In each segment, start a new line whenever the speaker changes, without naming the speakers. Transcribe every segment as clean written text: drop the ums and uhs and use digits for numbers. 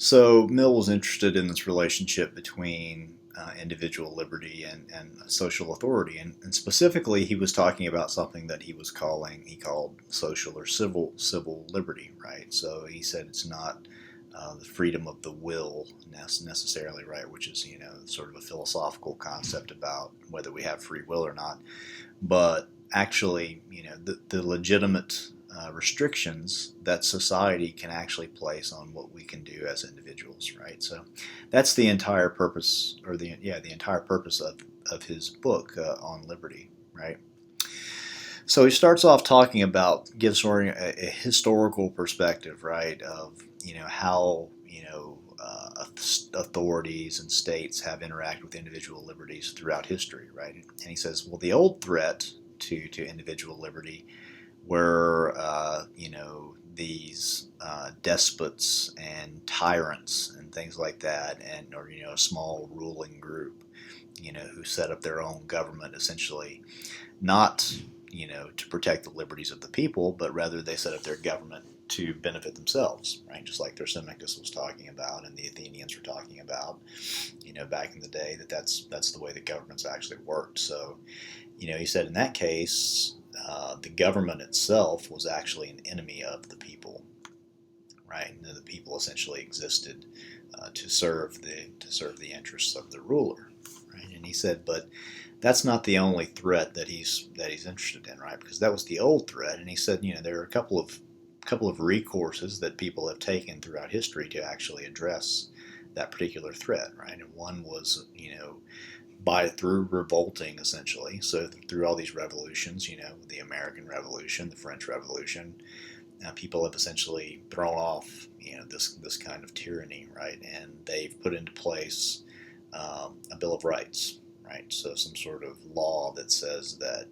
So Mill was interested in this relationship between individual liberty and social authority, and specifically, he was talking about something that he called social or civil liberty, right? So he said it's not the freedom of the will necessarily, right? Which is sort of a philosophical concept about whether we have free will or not, but actually, the legitimate restrictions that society can actually place on what we can do as individuals, right? So that's the entire purpose, or the entire purpose of his book on liberty, right? So he starts off talking about gives sort of a historical perspective, right, of how authorities and states have interacted with individual liberties throughout history, right? And he says, well, the old threat to individual liberty were these despots and tyrants and things like that, and or a small ruling group, who set up their own government essentially, not to protect the liberties of the people, but rather they set up their government to benefit themselves, right? Just like Thrasymachus was talking about, and the Athenians were talking about, back in the day, that's the way the governments actually worked. So, he said in that case, the government itself was actually an enemy of the people, right? And the people essentially existed to serve the interests of the ruler, right? And he said, but that's not the only threat that he's interested in, right? Because that was the old threat, and he said, there are a couple of recourses that people have taken throughout history to actually address that particular threat, right? And one was, through revolting, essentially. So through all these revolutions, the American Revolution, the French Revolution, people have essentially thrown off, this kind of tyranny, right? And they've put into place a Bill of Rights, right? So some sort of law that says that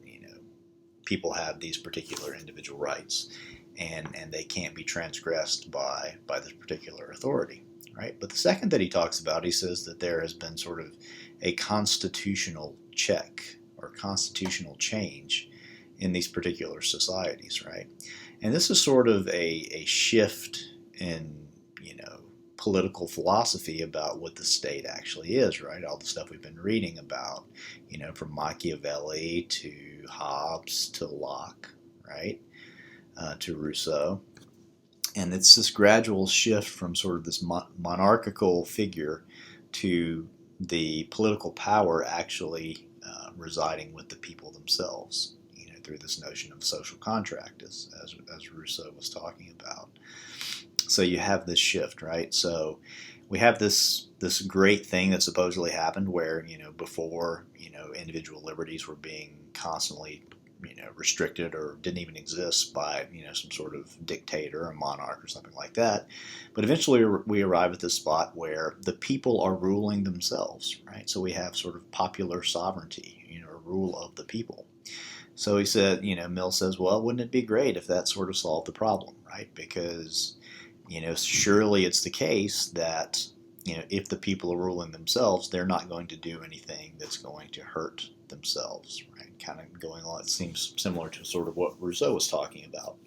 people have these particular individual rights, and they can't be transgressed by this particular authority, right? But the second that he talks about, he says that there has been sort of a constitutional check or constitutional change in these particular societies, right? And this is sort of a shift in political philosophy about what the state actually is, right? All the stuff we've been reading about, from Machiavelli to Hobbes to Locke, right, to Rousseau. And it's this gradual shift from sort of this monarchical figure to the political power actually residing with the people themselves, through this notion of social contract, as Rousseau was talking about. So you have this shift, right? So we have this great thing that supposedly happened where before individual liberties were being constantly restricted or didn't even exist by some sort of dictator or monarch or something like that. But eventually we arrive at this spot where the people are ruling themselves, right? So we have sort of popular sovereignty, rule of the people. So he said, Mill says, well, wouldn't it be great if that sort of solved the problem, right? Because surely it's the case that if the people are ruling themselves, they're not going to do anything that's going to hurt themselves, right? Kind of going on, it seems similar to sort of what Rousseau was talking about.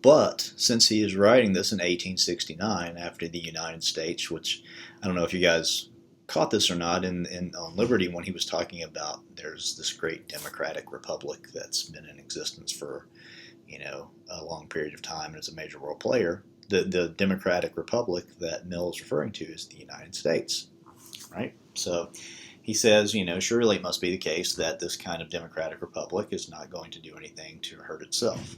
But since he is writing this in 1869, after the United States, which I don't know if you guys caught this or not on Liberty, when he was talking about there's this great democratic republic that's been in existence for a long period of time and is a major world player. The democratic republic that Mill is referring to is the United States, right? So he says, surely it must be the case that this kind of democratic republic is not going to do anything to hurt itself.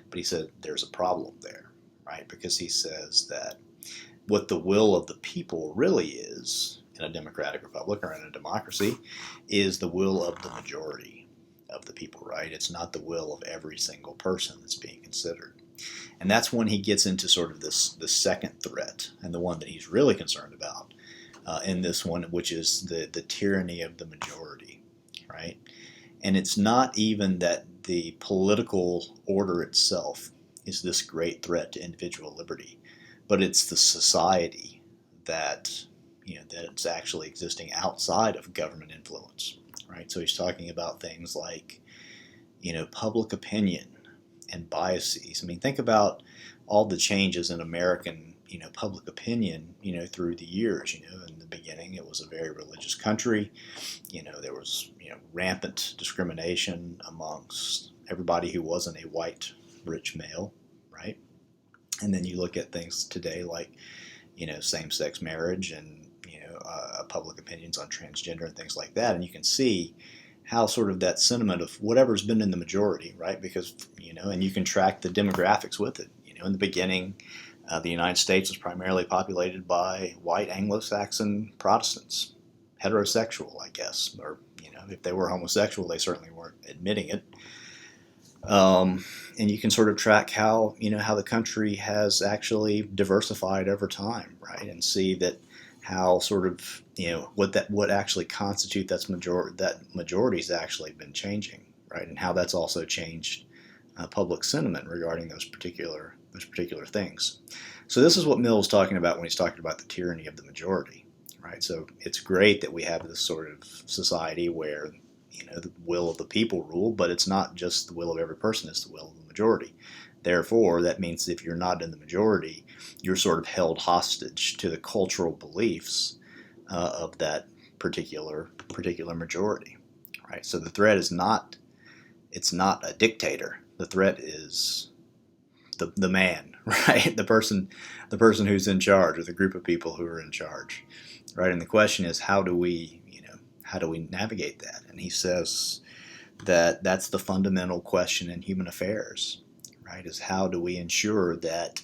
But he said there's a problem there, right? Because he says that what the will of the people really is in a democratic republic or in a democracy is the will of the majority of the people, right? It's not the will of every single person that's being considered. And that's when he gets into sort of the second threat, and the one that he's really concerned about in this one, which is the tyranny of the majority, right? And it's not even that the political order itself is this great threat to individual liberty, but it's the society that that it's actually existing outside of government influence, right? So he's talking about things like public opinion and biases. I mean, think about all the changes in American public opinion, through the years. In the beginning, it was a very religious country. There was, rampant discrimination amongst everybody who wasn't a white, rich male, right? And then you look at things today like, same-sex marriage and, public opinions on transgender and things like that. And you can see how sort of that sentiment of whatever's been in the majority, right? Because, and you can track the demographics with it. In the beginning, the United States was primarily populated by white Anglo-Saxon Protestants, heterosexual, I guess, or, if they were homosexual, they certainly weren't admitting it. And you can sort of track how the country has actually diversified over time, right? And see that how sort of, what actually constitutes that majority has actually been changing, right? And how that's also changed public sentiment regarding those particular things. So this is what Mill is talking about when he's talking about the tyranny of the majority, right? So it's great that we have this sort of society where the will of the people rule, but it's not just the will of every person, it's the will of the majority. Therefore, that means if you're not in the majority, you're sort of held hostage to the cultural beliefs of that particular majority, right? So the threat is not a dictator. The threat is the man, right? The person who's in charge, or the group of people who are in charge, right? And the question is, how do we navigate that? And he says that that's the fundamental question in human affairs, right? Is how do we ensure that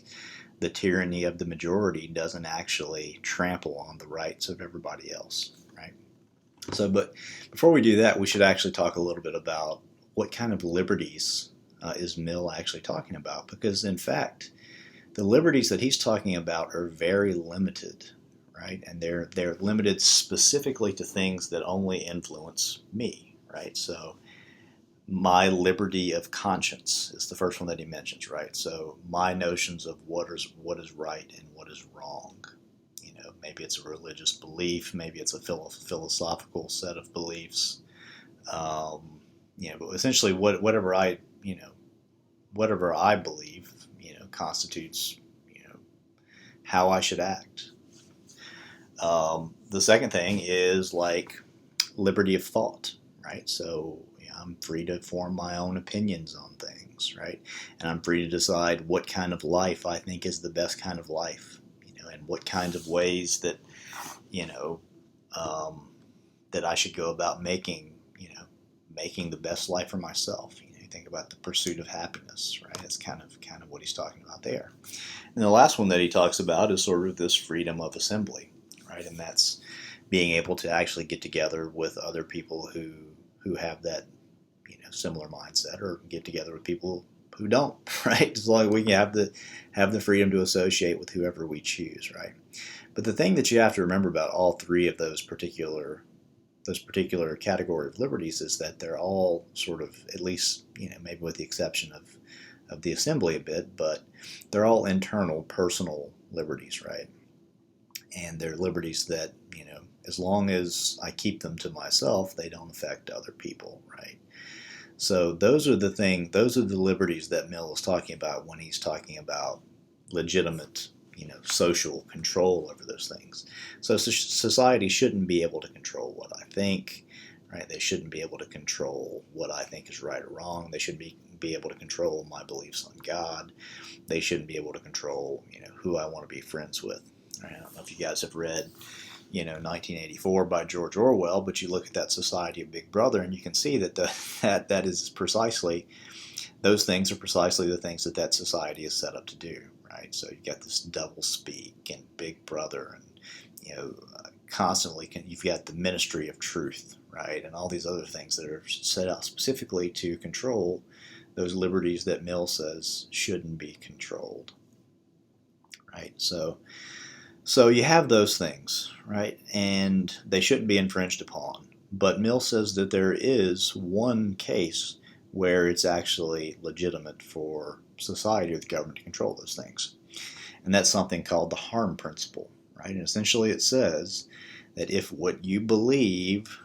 the tyranny of the majority doesn't actually trample on the rights of everybody else, right? So, but before we do that, we should actually talk a little bit about what kind of liberties is Mill actually talking about, because in fact, the liberties that he's talking about are very limited, right? And they're limited specifically to things that only influence me, right? So my liberty of conscience is the first one that he mentions, right? So my notions of what is right and what is wrong. Maybe it's a religious belief, maybe it's a philosophical set of beliefs. But essentially, whatever I believe, constitutes, how I should act. The second thing is like liberty of thought, right? So I'm free to form my own opinions on things, right? And I'm free to decide what kind of life I think is the best kind of life, and what kind of ways that, that I should go about making the best life for myself. You think about the pursuit of happiness, right? That's kind of what he's talking about there. And the last one that he talks about is sort of this freedom of assembly, right? And that's being able to actually get together with other people who have that, similar mindset, or get together with people who don't, right? As long as we can have the freedom to associate with whoever we choose, right? But the thing that you have to remember about all three of those particular category of liberties is that they're all sort of, at least, maybe with the exception of the assembly a bit, but they're all internal, personal liberties, right? And they're liberties that, as long as I keep them to myself, they don't affect other people, right? So those are the liberties that Mill is talking about when he's talking about legitimate, social control over those things. So society shouldn't be able to control what I think, right? They shouldn't be able to control what I think is right or wrong. They should be able to control my beliefs on God. They shouldn't be able to control, who I want to be friends with. I don't know if you guys have read, 1984 by George Orwell, but you look at that society of Big Brother and you can see that that is precisely, those things are precisely the things that society is set up to do, right? So you've got this double speak and Big Brother, and, constantly you've got the Ministry of Truth, right? And all these other things that are set out specifically to control those liberties that Mill says shouldn't be controlled, right? So you have those things, right? And they shouldn't be infringed upon. But Mill says that there is one case where it's actually legitimate for society or the government to control those things. And that's something called the harm principle, right? And essentially it says that if what you believe,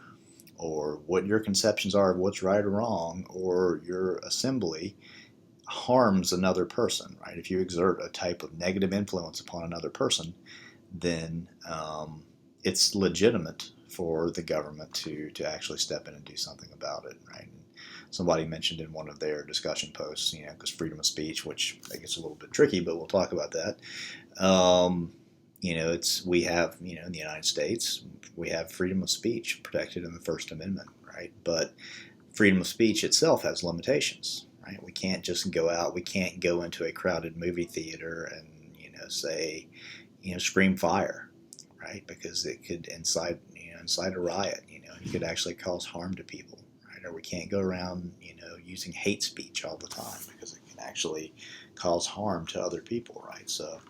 or what your conceptions are of what's right or wrong, or your assembly harms another person, right? If you exert a type of negative influence upon another person, then it's legitimate for the government to actually step in and do something about it, right? And somebody mentioned in one of their discussion posts, because freedom of speech, which I guess is a little bit tricky, but we'll talk about that. We have, in the United States, we have freedom of speech protected in the First Amendment, right? But freedom of speech itself has limitations, right? We can't just go out, we can't go into a crowded movie theater and, say, scream fire, right? Because it could incite a riot, it could actually cause harm to people, right? Or we can't go around, using hate speech all the time because it can actually cause harm to other people, right? So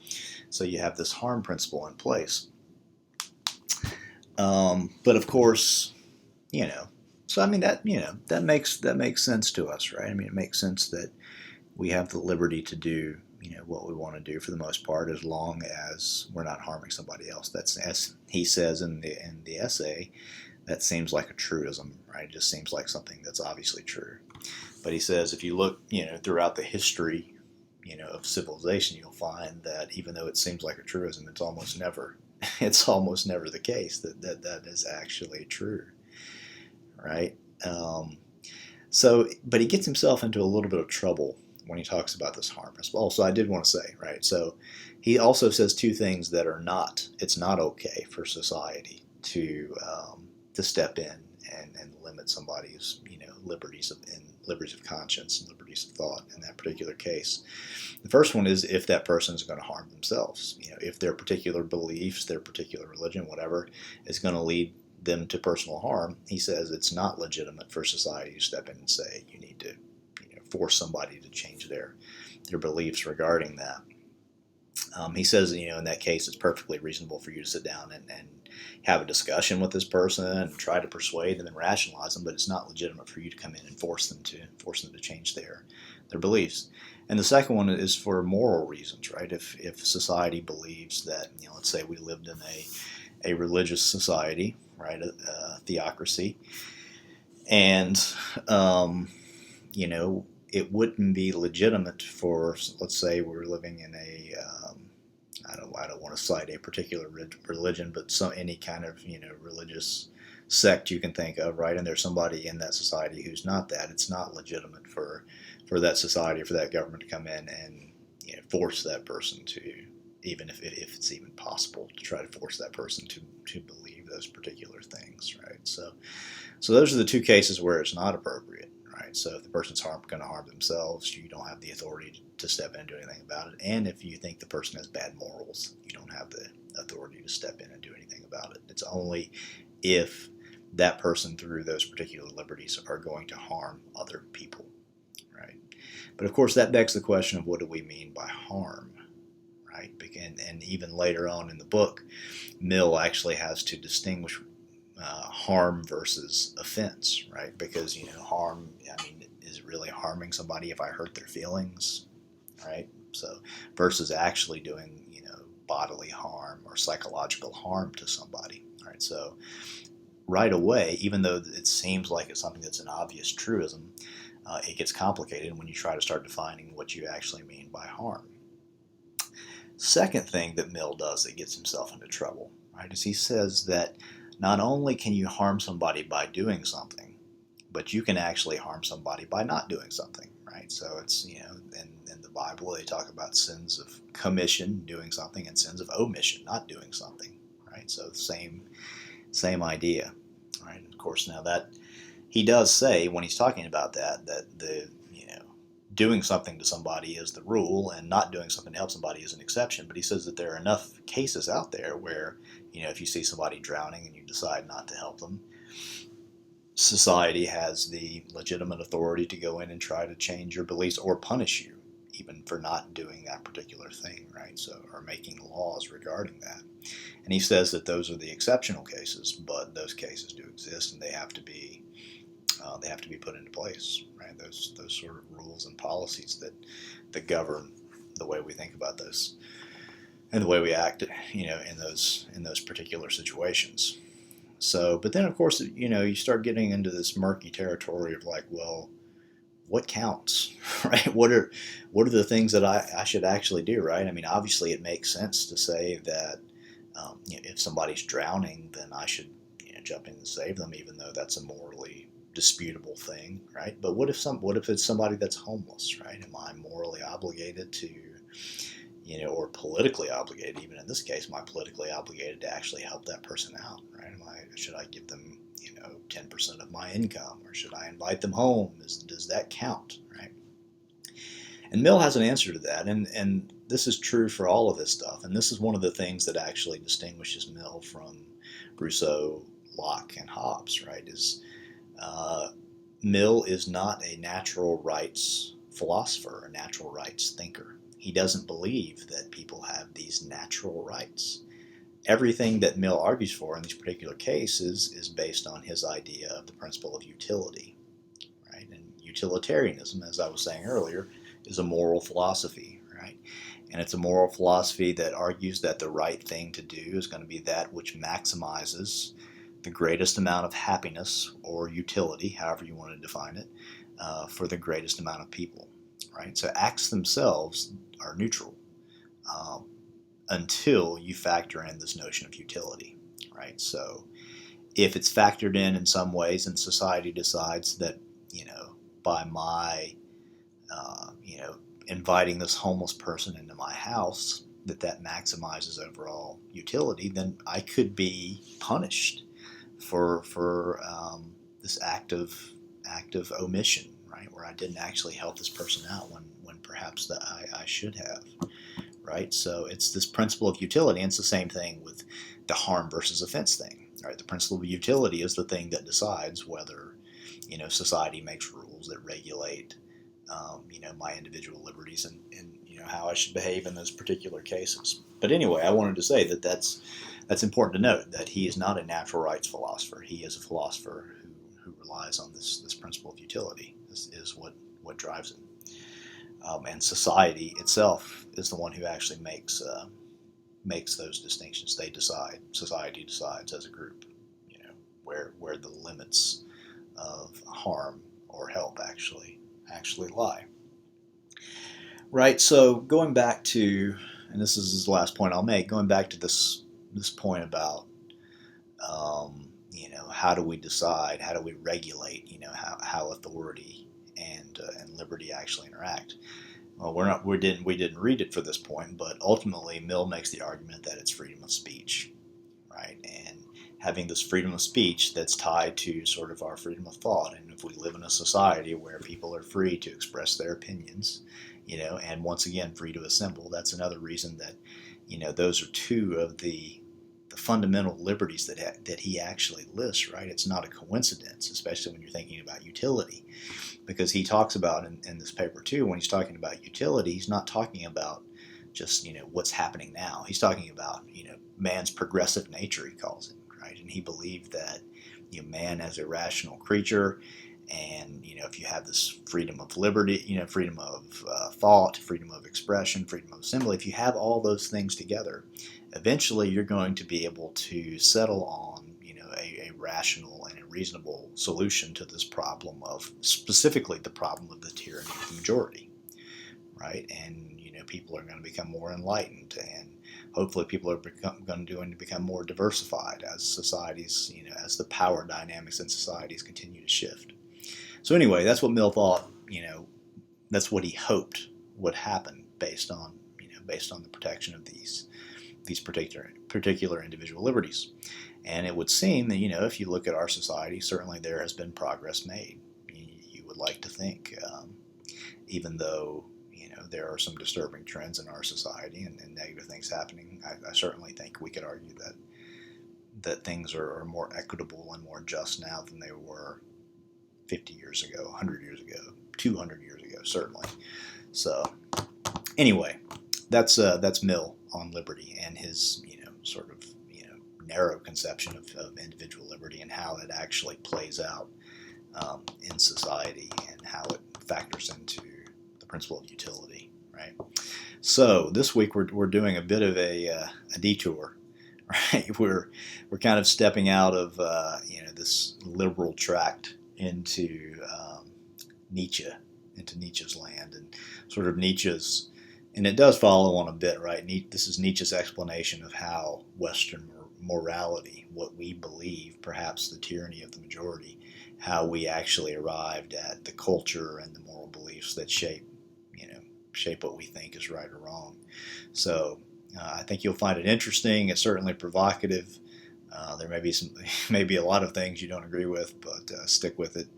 you have this harm principle in place. But of course, so I mean that makes sense to us, right? I mean, it makes sense that we have the liberty to do what we want to do for the most part, as long as we're not harming somebody else. That's, as he says in the essay, that seems like a truism, right? It just seems like something that's obviously true. But he says if you look throughout the history of civilization, you'll find that even though it seems like a truism, it's almost never the case that is actually true, right? But he gets himself into a little bit of trouble when he talks about this harm principle. Also, I did want to say, right, so he also says two things that it's not okay for society to step in and limit somebody's liberties of conscience and liberties of thought in that particular case. The first one is if that person is going to harm themselves, if their particular beliefs, their particular religion, whatever, is going to lead them to personal harm. He says it's not legitimate for society to step in and say you need to force somebody to change their beliefs regarding that. He says, in that case, it's perfectly reasonable for you to sit down and have a discussion with this person and try to persuade them and rationalize them, but it's not legitimate for you to come in and force them to change their beliefs. And the second one is for moral reasons, right? If society believes that, let's say we lived in a religious society, right, a theocracy, and it wouldn't be legitimate for, let's say, we're living in a I don't want to cite a particular religion, but any kind of religious sect you can think of, right? And there's somebody in that society who's not that. It's not legitimate for that society, for that government to come in and force that person to, even if it's even possible, to try to force that person to believe those particular things, right? So those are the two cases where it's not appropriate, right? So if the person's going to harm themselves, you don't have the authority to step in and do anything about it. And if you think the person has bad morals, you don't have the authority to step in and do anything about it. It's only if that person, through those particular liberties, are going to harm other people, right? But of course, that begs the question of what do we mean by harm, right? And even later on in the book, Mill actually has to distinguish harm versus offense, right? Because harm, is it really harming somebody if I hurt their feelings, right? So versus actually doing bodily harm or psychological harm to somebody, right? So right away, even though it seems like it's something that's an obvious truism, it gets complicated when you try to start defining what you actually mean by harm. Second thing that Mill does that gets himself into trouble, right, is he says that not only can you harm somebody by doing something, but you can actually harm somebody by not doing something, right? So it's, in the Bible, they talk about sins of commission, doing something, and sins of omission, not doing something, right? So same idea, right? And of course, now that he does say when he's talking about that the doing something to somebody is the rule and not doing something to help somebody is an exception. But he says that there are enough cases out there where, if you see somebody drowning and you decide not to help them, society has the legitimate authority to go in and try to change your beliefs or punish you even for not doing that particular thing, right? So, or making laws regarding that. And he says that those are the exceptional cases, but those cases do exist and they have to be put into place, right? Those sort of rules and policies that govern the way we think about this and the way we act, in those particular situations. So, but then of course, you start getting into this murky territory of like, well, what counts, right? What are the things that I should actually do, right? I mean, obviously, it makes sense to say that if somebody's drowning, then I should jump in and save them, even though that's a morally disputable thing, right? But what if it's somebody that's homeless, right? Am I morally obligated to, or politically obligated? Even in this case, am I politically obligated to actually help that person out, right? Should I give them 10% of my income, or should I invite them home? Does that count, right? And Mill has an answer to that, and this is true for all of this stuff. And this is one of the things that actually distinguishes Mill from Rousseau, Locke, and Hobbes, right? Mill is not a natural rights philosopher, a natural rights thinker. He doesn't believe that people have these natural rights. Everything that Mill argues for in these particular cases is based on his idea of the principle of utility, right? And utilitarianism, as I was saying earlier, is a moral philosophy, right? And it's a moral philosophy that argues that the right thing to do is going to be that which maximizes the greatest amount of happiness or utility, however you want to define it, for the greatest amount of people, right? So acts themselves are neutral. Until you factor in this notion of utility, right? So if it's factored in some ways and society decides that, by my, inviting this homeless person into my house, that maximizes overall utility, then I could be punished for this act of omission, right? Where I didn't actually help this person out when perhaps that I should have. Right? So it's this principle of utility, and it's the same thing with the harm versus offense thing. Right? The principle of utility is the thing that decides whether, society makes rules that regulate, my individual liberties and how I should behave in those particular cases. But anyway, I wanted to say that's important to note, that he is not a natural rights philosopher. He is a philosopher who relies on this principle of utility. This is what drives him. And society itself is the one who actually makes those distinctions. Society decides as a group, where the limits of harm or help actually lie. Right. So going back to, and this is the last point I'll make, going back to this point about, how do we decide, how do we regulate, how authority and liberty actually interact. Well, we didn't read it for this point, but ultimately Mill makes the argument that it's freedom of speech, right? And having this freedom of speech that's tied to sort of our freedom of thought. And if we live in a society where people are free to express their opinions, and once again free to assemble, that's another reason that, those are two of the fundamental liberties that he actually lists, right? It's not a coincidence, especially when you're thinking about utility. Because he talks about in this paper too, when he's talking about utility, he's not talking about just what's happening now. He's talking about man's progressive nature, he calls it, right? And he believed that man as a rational creature, and if you have this freedom of liberty, freedom of thought, freedom of expression, freedom of assembly, if you have all those things together, eventually you're going to be able to settle on a rational and a reasonable solution to this problem of, specifically the problem of the tyranny of the majority, right? And people are going to become more enlightened, and hopefully people are going to become more diversified as societies, as the power dynamics in societies continue to shift. So anyway, that's what Mill thought. That's what he hoped would happen based on the protection of these particular individual liberties. And it would seem that, if you look at our society, certainly there has been progress made. You would like to think, even though, there are some disturbing trends in our society and negative things happening, I certainly think we could argue that things are more equitable and more just now than they were 50 years ago, 100 years ago, 200 years ago, certainly. So anyway, that's Mill on liberty and his, sort of, narrow conception of individual liberty and how it actually plays out in society and how it factors into the principle of utility, right? So this week we're doing a bit of a detour, right? We're kind of stepping out of this liberal tract into Nietzsche, into Nietzsche's land, and sort of Nietzsche's, and it does follow on a bit, right? This is Nietzsche's explanation of how Western morality, what we believe, perhaps the tyranny of the majority, how we actually arrived at the culture and the moral beliefs that shape what we think is right or wrong. So I think you'll find it interesting. It's certainly provocative. There may be maybe a lot of things you don't agree with, but stick with it.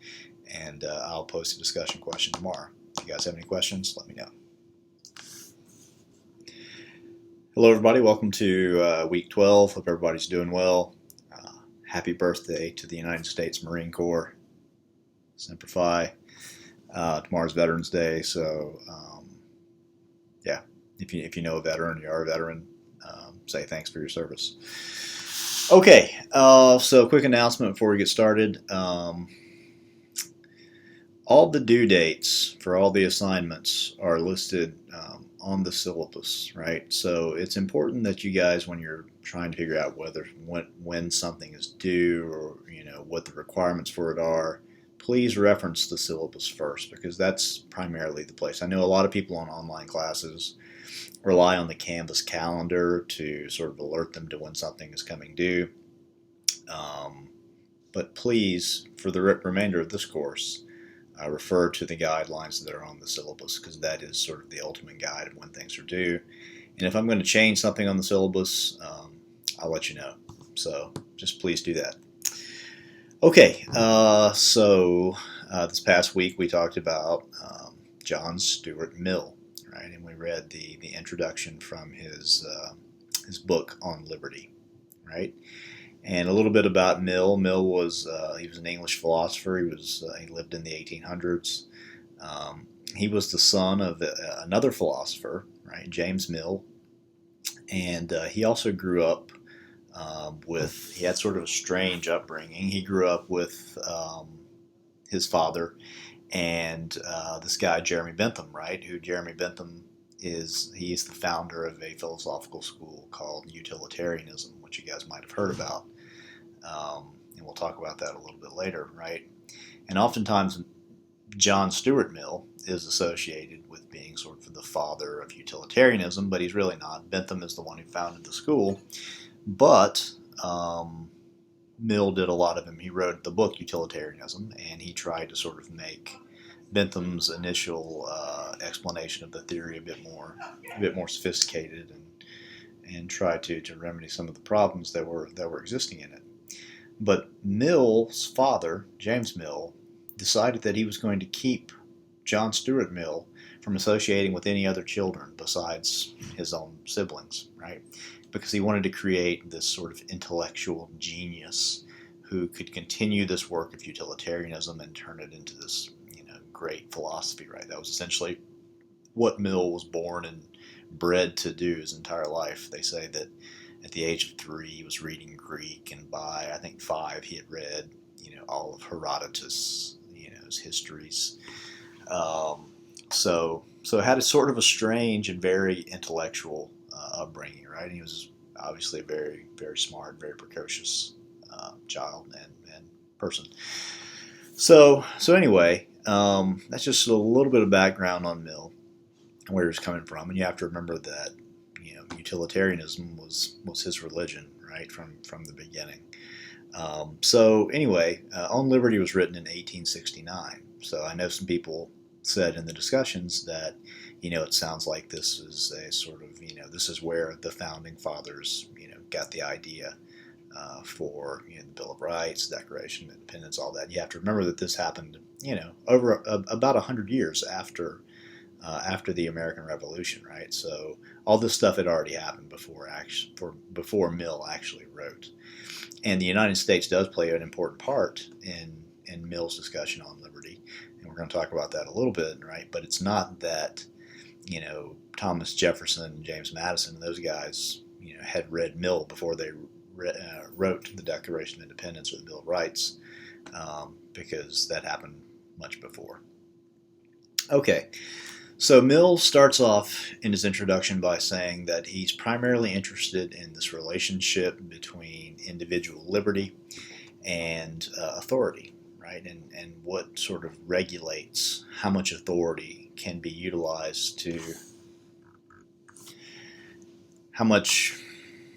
And I'll post a discussion question tomorrow. If you guys have any questions, let me know. Hello, everybody. Welcome to week 12. Hope everybody's doing well. Happy birthday to the United States Marine Corps. Semper Fi. Tomorrow's Veterans Day, so yeah, if you know a veteran, you are a veteran, say thanks for your service. Okay, so quick announcement before we get started. All the due dates for all the assignments are listed on the syllabus, right? So it's important that you guys, when you're trying to figure out when something is due, or what the requirements for it are, please reference the syllabus first, because that's primarily the place. I know a lot of people on online classes rely on the Canvas calendar to sort of alert them to when something is coming due. But please, for the remainder of this course, refer to the guidelines that are on the syllabus, because that is sort of the ultimate guide of when things are due. And if I'm going to change something on the syllabus, I'll let you know. So just please do that. Okay, so this past week we talked about John Stuart Mill, right? And we read the introduction from his book on liberty, right? And a little bit about Mill. Mill was he was an English philosopher. He lived in the 1800s. He was the son of another philosopher, right, James Mill, and he also grew up he had sort of a strange upbringing. He grew up with his father and this guy Jeremy Bentham, right? Who Jeremy Bentham is? He's the founder of a philosophical school called Utilitarianism, which you guys might have heard about. And we'll talk about that a little bit later, right? And oftentimes John Stuart Mill is associated with being sort of the father of utilitarianism, but he's really not. Bentham is the one who founded the school. But Mill did a lot of him. He wrote the book Utilitarianism, and he tried to sort of make Bentham's initial explanation of the theory a bit more sophisticated, and try to remedy some of the problems that were existing in it. But Mill's father, James Mill, decided that he was going to keep John Stuart Mill from associating with any other children besides his own siblings, right? Because he wanted to create this sort of intellectual genius who could continue this work of utilitarianism and turn it into this, great philosophy, right? That was essentially what Mill was born and bred to do his entire life. They say that at the age of 3, he was reading Greek, and by, I think, 5, he had read, all of Herodotus, his histories. So it had a sort of a strange and very intellectual upbringing, right? And he was obviously a very, very smart, very precocious child and person. So anyway, that's just a little bit of background on Mill, where he's coming from, and you have to remember that utilitarianism was his religion, right, from the beginning. So anyway, On Liberty was written in 1869. So I know some people said in the discussions that it sounds like this is a sort of this is where the founding fathers got the idea for the Bill of Rights, Declaration of Independence, all that. You have to remember that this happened over about 100 years after the American Revolution, right? So all this stuff had already happened before Mill actually wrote. And the United States does play an important part in Mill's discussion on liberty, and we're going to talk about that a little bit, right? But it's not that Thomas Jefferson, James Madison, those guys had read Mill before they wrote the Declaration of Independence or the Bill of Rights, because that happened much before. Okay. So Mill starts off in his introduction by saying that he's primarily interested in this relationship between individual liberty and authority, right? right? And what sort of regulates how much authority can be utilized to how much